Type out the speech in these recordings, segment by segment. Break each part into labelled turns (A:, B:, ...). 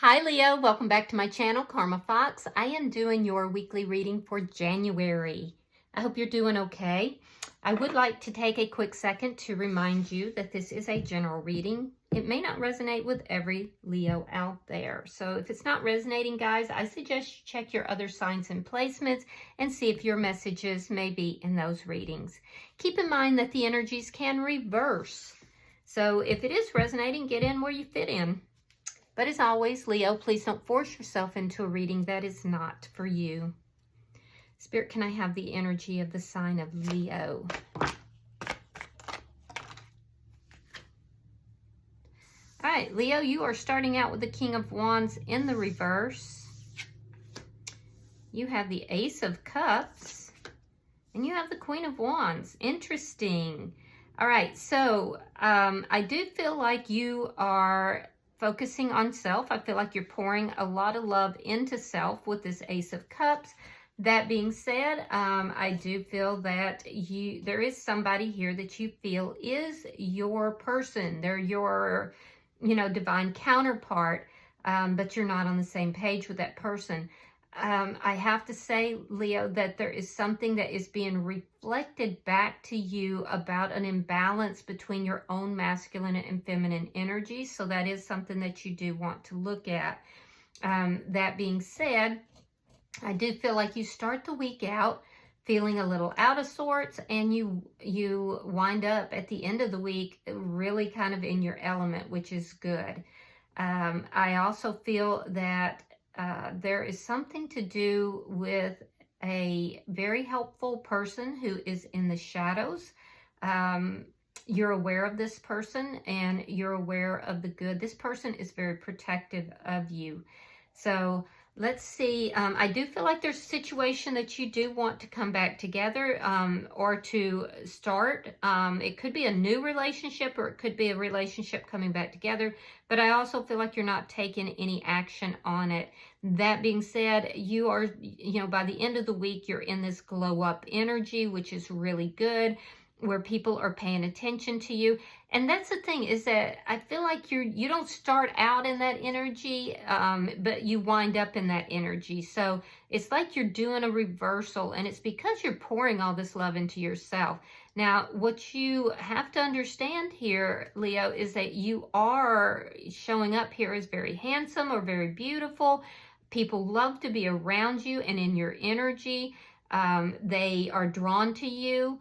A: Hi Leo, welcome back to my channel, Karma Fox. I am doing your weekly reading for January. I hope you're doing okay. I would like to take a quick second to remind you that this is a general reading. It may not resonate with every Leo out there. So if it's not resonating, guys, I suggest you check your other signs and placements and see if your messages may be in those readings. Keep in mind that the energies can reverse. So if it is resonating, get in where you fit in. But as always, Leo, please don't force yourself into a reading that is not for you. Spirit, can I have the energy of the sign of Leo? All right, Leo, you are starting out with the King of Wands in the reverse. You have the Ace of Cups. And you have the Queen of Wands. Interesting. All right, so I do feel like you are focusing on self. I feel like you're pouring a lot of love into self with this Ace of Cups. That being said, I do feel that there is somebody here that you feel is your person. They're your, divine counterpart, but you're not on the same page with that person. I have to say, Leo, that there is something that is being reflected back to you about an imbalance between your own masculine and feminine energy. So that is something that you do want to look at. That being said, I do feel like you start the week out feeling a little out of sorts, and you wind up at the end of the week really kind of in your element, which is good. I also feel that there is something to do with a very helpful person who is in the shadows. You're aware of this person and you're aware of the good. This person is very protective of you. So let's see. I do feel like there's a situation that you do want to come back together or to start. It could be a new relationship or it could be a relationship coming back together. But I also feel like you're not taking any action on it. That being said, you are, by the end of the week, you're in this glow up energy, which is really good, where people are paying attention to you. And that's the thing, is that I feel like you don't start out in that energy, but you wind up in that energy. So it's like you're doing a reversal, and it's because you're pouring all this love into yourself. Now, what you have to understand here, Leo, is that you are showing up here as very handsome or very beautiful. People love to be around you and in your energy. They are drawn to you.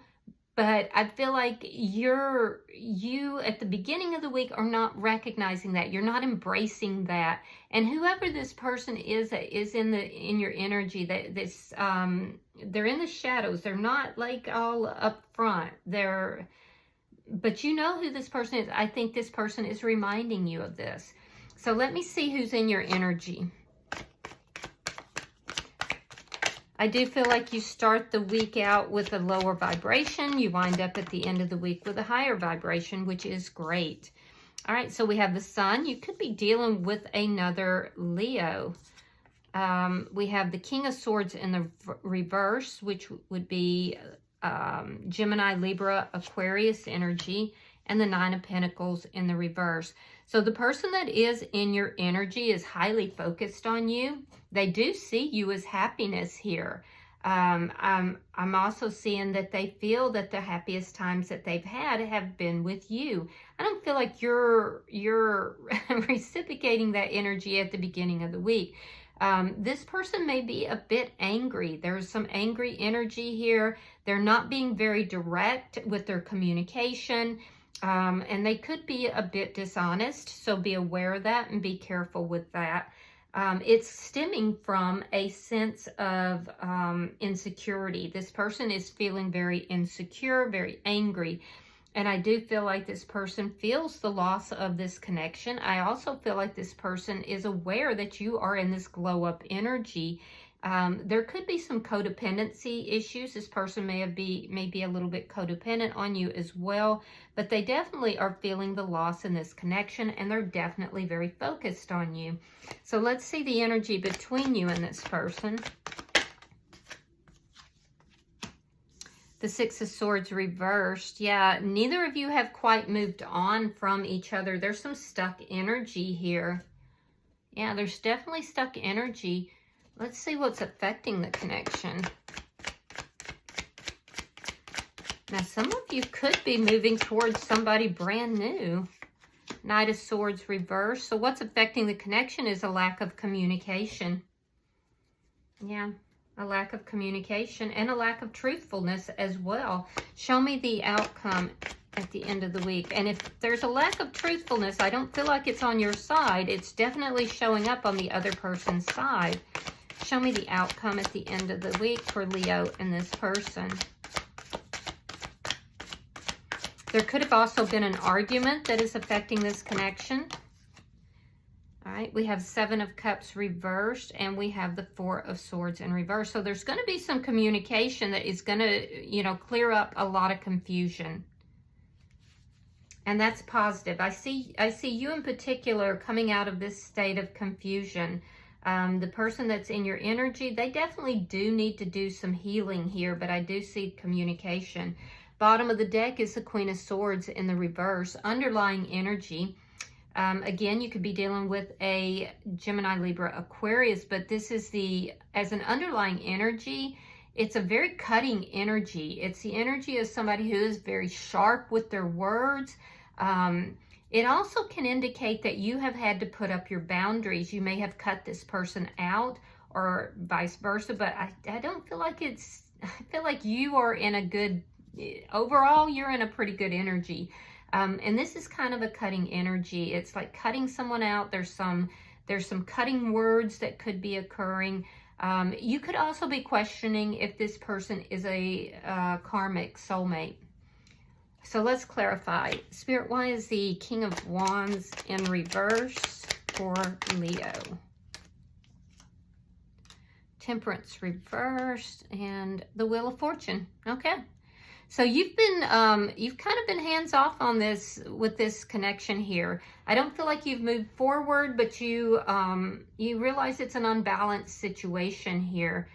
A: But I feel like you at the beginning of the week are not recognizing that. You're not embracing that. And whoever this person is that is in your energy, they're in the shadows. They're not like all up front. But you know who this person is. I think this person is reminding you of this. So let me see who's in your energy. I do feel like you start the week out with a lower vibration. You wind up at the end of the week with a higher vibration, which is great. All right, so we have the Sun. You could be dealing with another Leo. We have the King of Swords in the reverse, which would be Gemini, Libra, Aquarius energy, and the Nine of Pentacles in the reverse. So the person that is in your energy is highly focused on you. They do see you as happiness here. I'm also seeing that they feel that the happiest times that they've had have been with you. I don't feel like you're reciprocating that energy at the beginning of the week. This person may be a bit angry. There's some angry energy here. They're not being very direct with their communication. And they could be a bit dishonest, so be aware of that and be careful with that. It's stemming from a sense of insecurity. This person is feeling very insecure, very angry. And I do feel like this person feels the loss of this connection. I also feel like this person is aware that you are in this glow up energy. There could be some codependency issues. This person may be a little bit codependent on you as well, but they definitely are feeling the loss in this connection, and they're definitely very focused on you. So let's see the energy between you and this person. The Six of Swords reversed. Yeah, neither of you have quite moved on from each other. There's some stuck energy here. Yeah, there's definitely stuck energy. Let's see what's affecting the connection. Now, some of you could be moving towards somebody brand new. Knight of Swords reverse. So what's affecting the connection is a lack of communication. Yeah, a lack of communication and a lack of truthfulness as well. Show me the outcome at the end of the week. And if there's a lack of truthfulness, I don't feel like it's on your side. It's definitely showing up on the other person's side. Show me the outcome at the end of the week for Leo and this person. There could have also been an argument that is affecting this connection. All right, we have 7 of Cups reversed, and we have the 4 of Swords in reverse. So there's going to be some communication that is going to, you know, clear up a lot of confusion. And that's positive. I see you in particular coming out of this state of confusion. The person that's in your energy, they definitely do need to do some healing here, but I do see communication. Bottom of the deck is the Queen of Swords in the reverse. Underlying energy. Again, you could be dealing with a Gemini, Libra, Aquarius, but this is as an underlying energy, it's a very cutting energy. It's the energy of somebody who is very sharp with their words. It also can indicate that you have had to put up your boundaries. You may have cut this person out or vice versa, but I don't feel like I feel like you are in a good, overall, you're in a pretty good energy. And this is kind of a cutting energy. It's like cutting someone out. There's some cutting words that could be occurring. You could also be questioning if this person is a karmic soulmate. So let's clarify. Spirit, why is the King of Wands in reverse for Leo? Temperance reversed and the Wheel of Fortune. Okay. So you've kind of been hands off on this with this connection here. I don't feel like you've moved forward, but you realize it's an unbalanced situation here.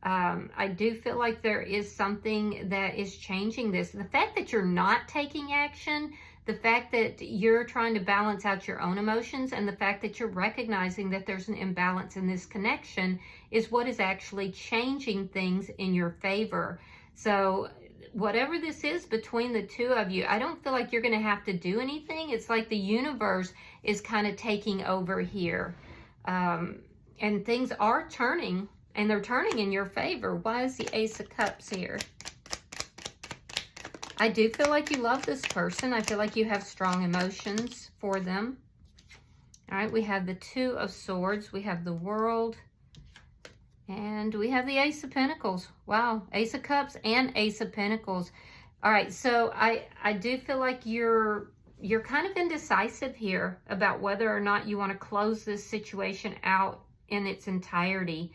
A: I do feel like there is something that is changing this. The fact that you're not taking action, the fact that you're trying to balance out your own emotions, and the fact that you're recognizing that there's an imbalance in this connection is what is actually changing things in your favor. So whatever this is between the two of you, I don't feel like you're going to have to do anything. It's like the universe is kind of taking over here. And things are turning, and they're turning in your favor. Why is the Ace of Cups here? I do feel like you love this person. I feel like you have strong emotions for them. All right, we have the 2 of Swords. We have the World. And we have the Ace of Pentacles. Wow, Ace of Cups and Ace of Pentacles. All right, so I do feel like you're kind of indecisive here about whether or not you want to close this situation out in its entirety.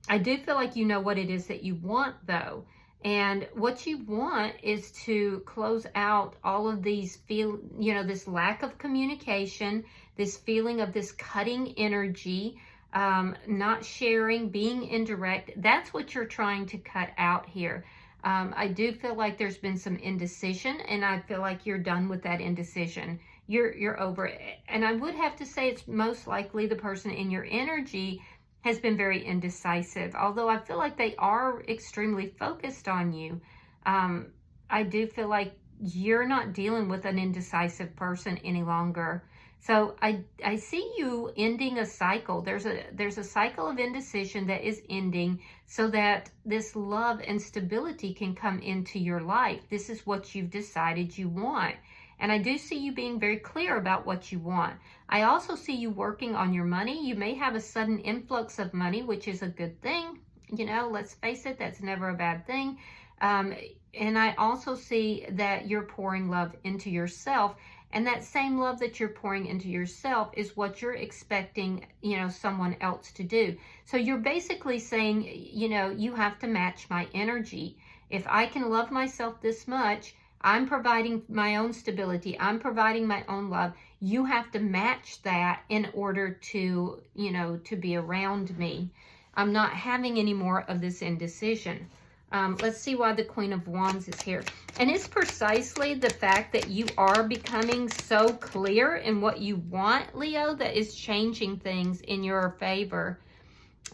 A: I do feel like you know what it is that you want, though. And what you want is to close out all of these this lack of communication, this feeling of this cutting energy, not sharing, being indirect. That's what you're trying to cut out here. I do feel like there's been some indecision, and I feel like you're done with that indecision. You're over it. And I would have to say it's most likely the person in your energy has been very indecisive, although I feel like they are extremely focused on you. I do feel like you're not dealing with an indecisive person any longer. So I see you ending a cycle. There's a cycle of indecision that is ending so that this love and stability can come into your life. This is what you've decided you want. And I do see you being very clear about what you want. I also see you working on your money. You may have a sudden influx of money, which is a good thing. You know, let's face it, that's never a bad thing. And I also see that you're pouring love into yourself. And that same love that you're pouring into yourself is what you're expecting, someone else to do. So you're basically saying, you have to match my energy. If I can love myself this much, I'm providing my own stability. I'm providing my own love. You have to match that in order to, to be around me. I'm not having any more of this indecision. Let's see why the Queen of Wands is here. And it's precisely the fact that you are becoming so clear in what you want, Leo, that is changing things in your favor.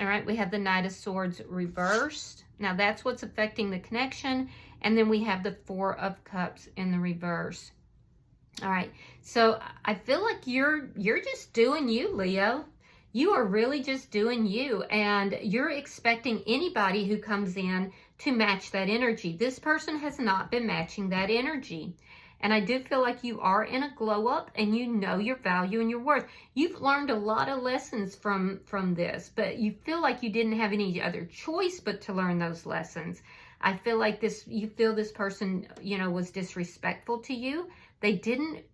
A: All right, we have the Knight of Swords reversed. Now, that's what's affecting the connection. And then we have the Four of Cups in the reverse. All right, so I feel like you're just doing you, Leo. You are really just doing you, and you're expecting anybody who comes in to match that energy. This person has not been matching that energy. And I do feel like you are in a glow up, and you know your value and your worth. You've learned a lot of lessons from this, but you feel like you didn't have any other choice but to learn those lessons. I feel like you feel this person, you know, was disrespectful to you. They didn't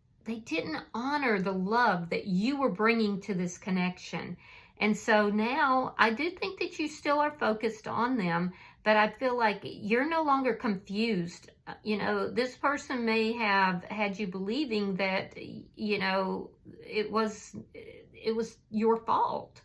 A: honor the love that you were bringing to this connection. And so now I do think that you still are focused on them, but I feel like you're no longer confused. You know, this person may have had you believing that, you know, it was your fault.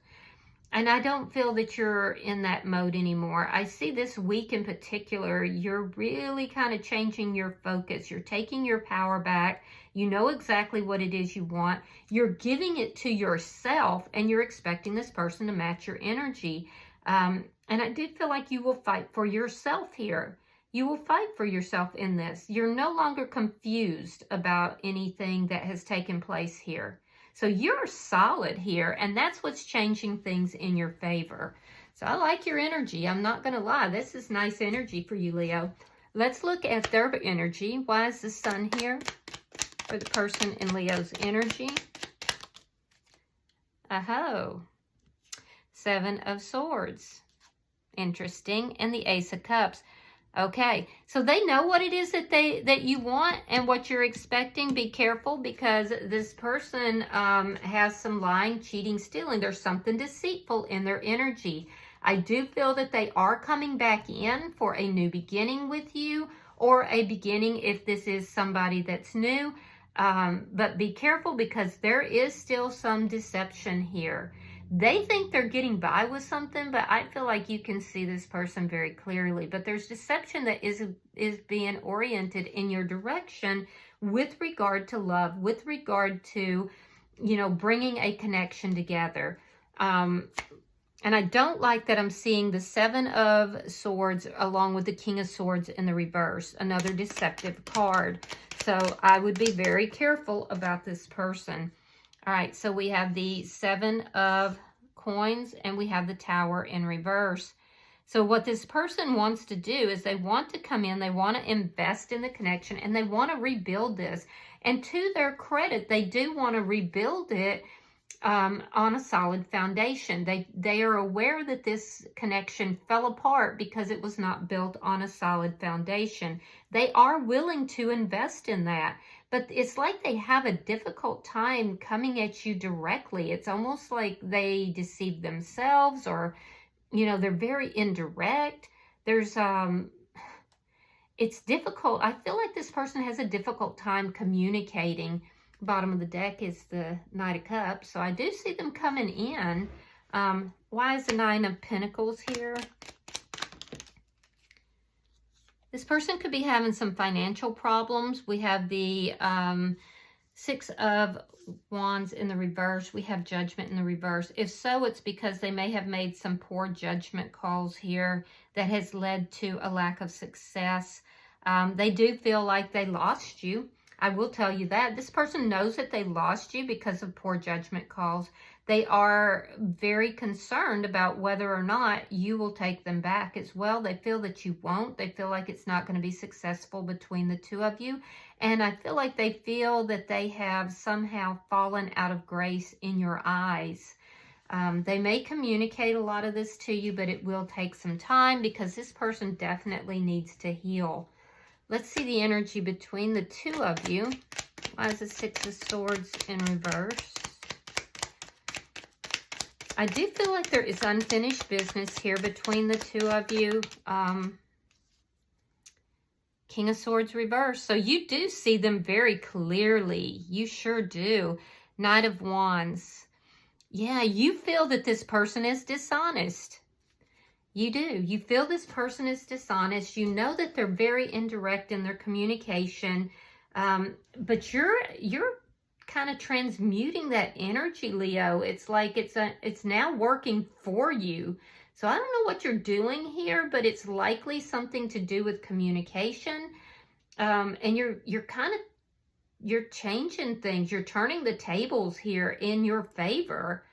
A: And I don't feel that you're in that mode anymore. I see this week in particular, you're really kind of changing your focus. You're taking your power back. You know exactly what it is you want. You're giving it to yourself, and you're expecting this person to match your energy. And I do feel like you will fight for yourself here. You will fight for yourself in this. You're no longer confused about anything that has taken place here. So you're solid here, and that's what's changing things in your favor. So I like your energy. I'm not going to lie. This is nice energy for you, Leo. Let's look at their energy. Why is the Sun here for the person in Leo's energy? Oh, Seven of Swords. Interesting. And the Ace of Cups. Okay, so they know what it is that you want and what you're expecting. Be careful, because this person has some lying, cheating, stealing. There's something deceitful in their energy. I do feel that they are coming back in for a new beginning with you, or a beginning if this is somebody that's new. But be careful, because there is still some deception here. They think they're getting by with something, but I feel like you can see this person very clearly. But there's deception that is being oriented in your direction with regard to love, with regard to, you know, bringing a connection together. And I don't like that I'm seeing the Seven of Swords along with the King of Swords in the reverse, another deceptive card. So I would be very careful about this person. All right, so we have the Seven of Coins, and we have the Tower in reverse. So what this person wants to do is they want to come in, they want to invest in the connection, and they want to rebuild this. And to their credit, they do want to rebuild it on a solid foundation. They are aware that this connection fell apart because it was not built on a solid foundation. They are willing to invest in that. But it's like they have a difficult time coming at you directly. It's almost like they deceive themselves, or, you know, they're very indirect. There's, it's difficult. I feel like this person has a difficult time communicating. Bottom of the deck is the Knight of Cups. So I do see them coming in. Why is the Nine of Pentacles here? This person could be having some financial problems. We have the Six of Wands in the reverse. We have Judgment in the reverse. If so, it's because they may have made some poor judgment calls here that has led to a lack of success. They do feel like they lost you. I will tell you that. This person knows that they lost you because of poor judgment calls. They are very concerned about whether or not you will take them back as well. They feel that you won't. They feel like it's not going to be successful between the two of you. And I feel like they feel that they have somehow fallen out of grace in your eyes. They may communicate a lot of this to you, but it will take some time, because this person definitely needs to heal. Let's see the energy between the two of you. Why is the Six of Swords in reverse? I do feel like there is unfinished business here between the two of you. King of Swords reverse. So you do see them very clearly. You sure do. Knight of Wands. Yeah, you feel that this person is dishonest. You do. You feel this person is dishonest. You know that they're very indirect in their communication, but you're kind of transmuting that energy, Leo. It's like it's now working for you. So I don't know what you're doing here, but it's likely something to do with communication. And you're changing things. You're turning the tables here in your favor.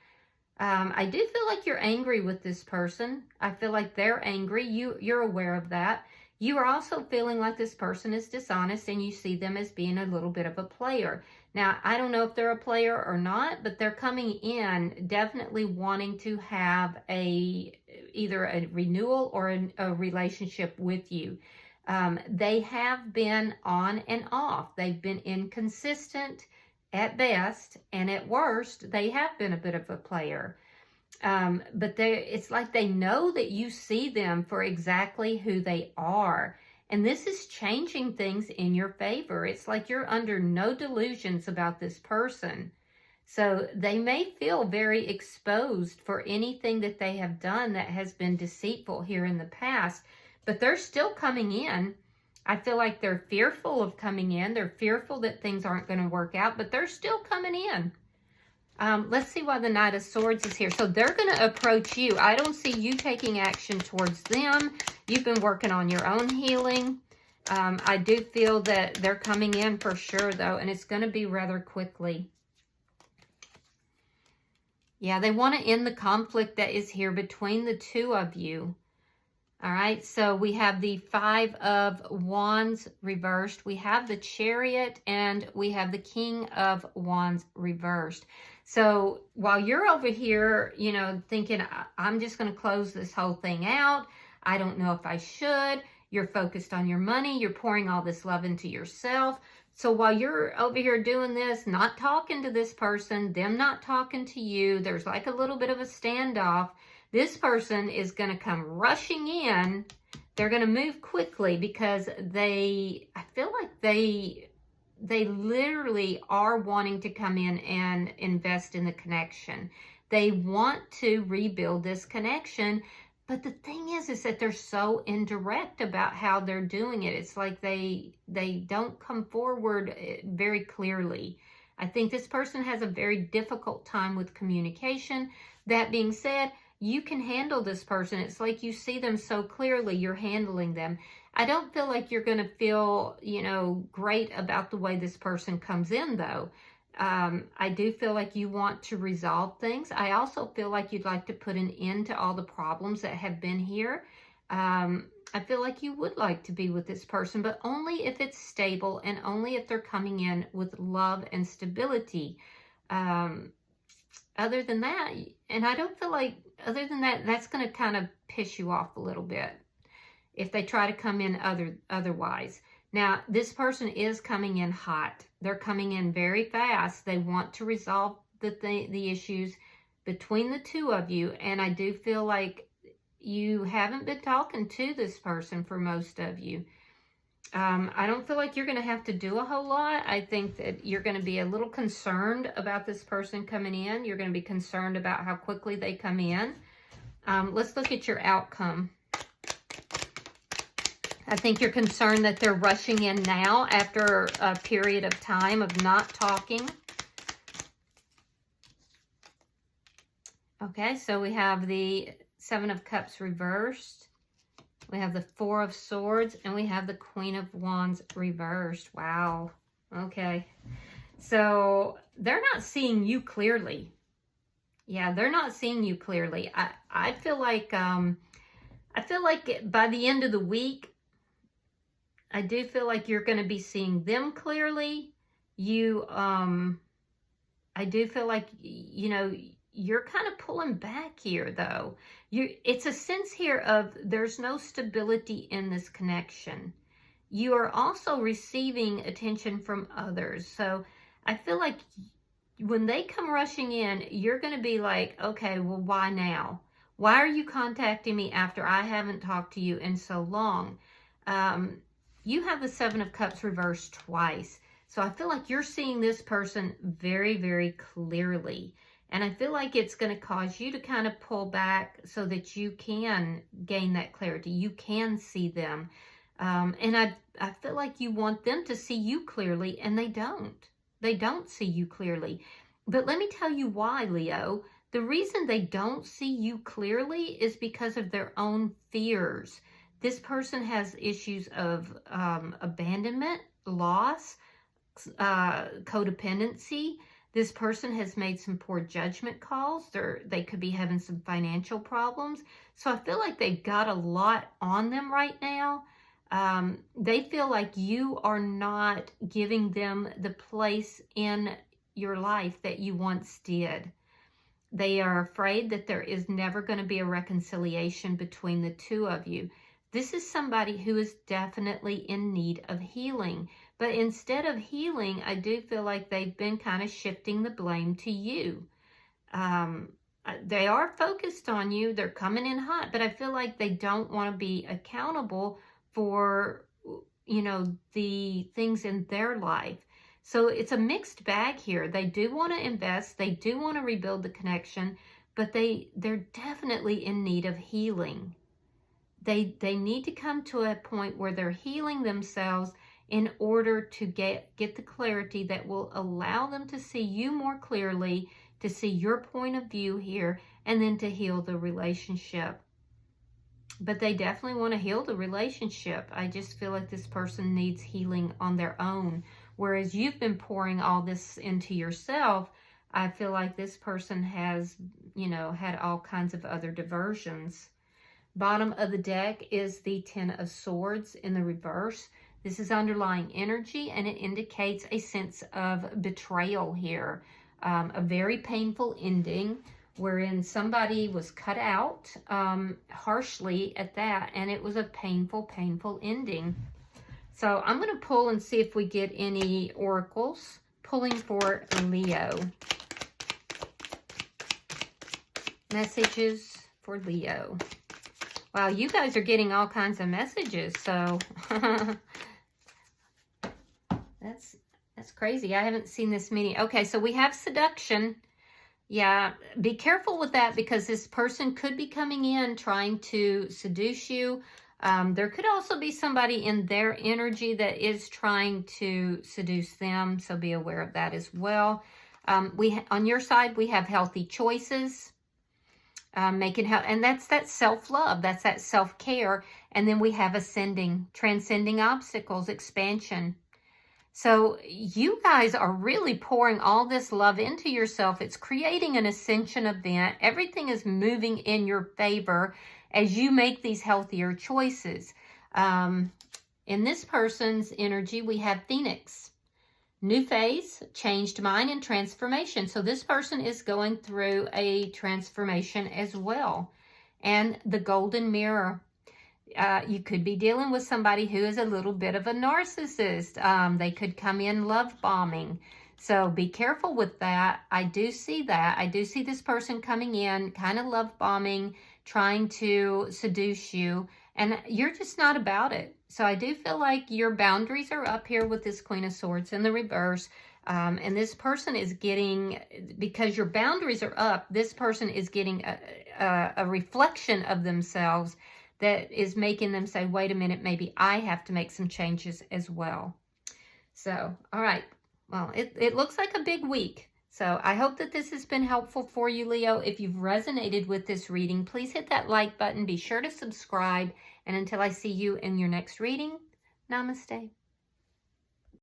A: I do feel like you're angry with this person. I feel like they're angry. You're aware of that. You are also feeling like this person is dishonest and you see them as being a little bit of a player. Now, I don't know if they're a player or not, but they're coming in definitely wanting to have either a renewal or a relationship with you. They have been on and off. They've been inconsistent at best, and at worst, they have been a bit of a player. But it's like they know that you see them for exactly who they are. And this is changing things in your favor. It's like you're under no delusions about this person. So they may feel very exposed for anything that they have done that has been deceitful here in the past, but they're still coming in. I feel like they're fearful of coming in. They're fearful that things aren't going to work out, but they're still coming in. Let's see why the Knight of Swords is here. So they're going to approach you. I don't see you taking action towards them. You've been working on your own healing. I do feel that they're coming in for sure, though, and it's going to be rather quickly. Yeah, they want to end the conflict that is here between the two of you. All right, so we have the Five of Wands reversed. We have the Chariot, and we have the King of Wands reversed. So while you're over here, you know, thinking, I'm just going to close this whole thing out. I don't know if I should. You're focused on your money. You're pouring all this love into yourself. So while you're over here doing this, not talking to this person, them not talking to you, there's like a little bit of a standoff. This person is going to come rushing in. They're going to move quickly because I feel like they literally are wanting to come in and invest in the connection. They want to rebuild this connection. But the thing is that they're so indirect about how they're doing it. It's like they don't come forward very clearly. I think this person has a very difficult time with communication. That being said, you can handle this person. It's like you see them so clearly, you're handling them. I don't feel like you're going to feel, you know, great about the way this person comes in, though. I do feel like you want to resolve things. I also feel like you'd like to put an end to all the problems that have been here. I feel like you would like to be with this person, but only if it's stable and only if they're coming in with love and stability. Other than that, and I don't feel like, other than that, that's going to kind of piss you off a little bit if they try to come in otherwise. Now, this person is coming in hot. They're coming in very fast. They want to resolve the issues between the two of you, and I do feel like you haven't been talking to this person for most of you. I don't feel like you're going to have to do a whole lot. I think that you're going to be a little concerned about this person coming in. You're going to be concerned about how quickly they come in. Let's look at your outcome. I think you're concerned that they're rushing in now after a period of time of not talking. Okay, so we have the Seven of Cups reversed. We have the Four of Swords, and we have the Queen of Wands reversed. Wow. Okay. So they're not seeing you clearly. Yeah, they're not seeing you clearly. I feel like by the end of the week, I do feel like you're going to be seeing them clearly. I do feel like, you know, you're kind of pulling back here, though. It's a sense here of there's no stability in this connection. You are also receiving attention from others. So I feel like when they come rushing in, you're going to be like, okay, well, why now? Why are you contacting me after I haven't talked to you in so long? You have the Seven of Cups reversed twice. So I feel like you're seeing this person very, very clearly. And I feel like it's going to cause you to kind of pull back so that you can gain that clarity. You can see them. And I feel like you want them to see you clearly, and they don't. They don't see you clearly. But let me tell you why, Leo. The reason they don't see you clearly is because of their own fears. This person has issues of abandonment, loss, codependency. This person has made some poor judgment calls. They could be having some financial problems. So I feel like they've got a lot on them right now. They feel like you are not giving them the place in your life that you once did. They are afraid that there is never going to be a reconciliation between the two of you. This is somebody who is definitely in need of healing. But instead of healing, I do feel like they've been kind of shifting the blame to you. They are focused on you. They're coming in hot, but I feel like they don't want to be accountable for, you know, the things in their life. So it's a mixed bag here. They do want to invest. They do want to rebuild the connection, but they're definitely in need of healing. They need to come to a point where they're healing themselves in order to get the clarity that will allow them to see you more clearly, to see your point of view here, and then to heal the relationship. But they definitely want to heal the relationship. I just feel like this person needs healing on their own. Whereas you've been pouring all this into yourself, I feel like this person has, you know, had all kinds of other diversions. Bottom of the deck is the Ten of Swords in the reverse. This is underlying energy, and it indicates a sense of betrayal here. A very painful ending wherein somebody was cut out harshly at that, and it was a painful, painful ending. So I'm going to pull and see if we get any oracles. Pulling for Leo. Messages for Leo. Wow, you guys are getting all kinds of messages, so that's crazy. I haven't seen this many. Okay, so we have seduction. Yeah, be careful with that because this person could be coming in trying to seduce you. There could also be somebody in their energy that is trying to seduce them, so be aware of that as well. On your side, we have healthy choices. And that's that self-love, that's that self-care. And then we have ascending, transcending obstacles, expansion. So you guys are really pouring all this love into yourself. It's creating an ascension event. Everything is moving in your favor as you make these healthier choices. In this person's energy, we have Phoenix. New phase, changed mind, and transformation. So this person is going through a transformation as well. And the golden mirror. You could be dealing with somebody who is a little bit of a narcissist. They could come in love bombing. So be careful with that. I do see that. I do see this person coming in kind of love bombing, trying to seduce you. And you're just not about it. So I do feel like your boundaries are up here with this Queen of Swords in the reverse. And this person is getting, because your boundaries are up, this person is getting a reflection of themselves that is making them say, wait a minute, maybe I have to make some changes as well. So, all right. Well, it looks like a big week. So I hope that this has been helpful for you, Leo. If you've resonated with this reading, please hit that like button. Be sure to subscribe. And until I see you in your next reading, namaste.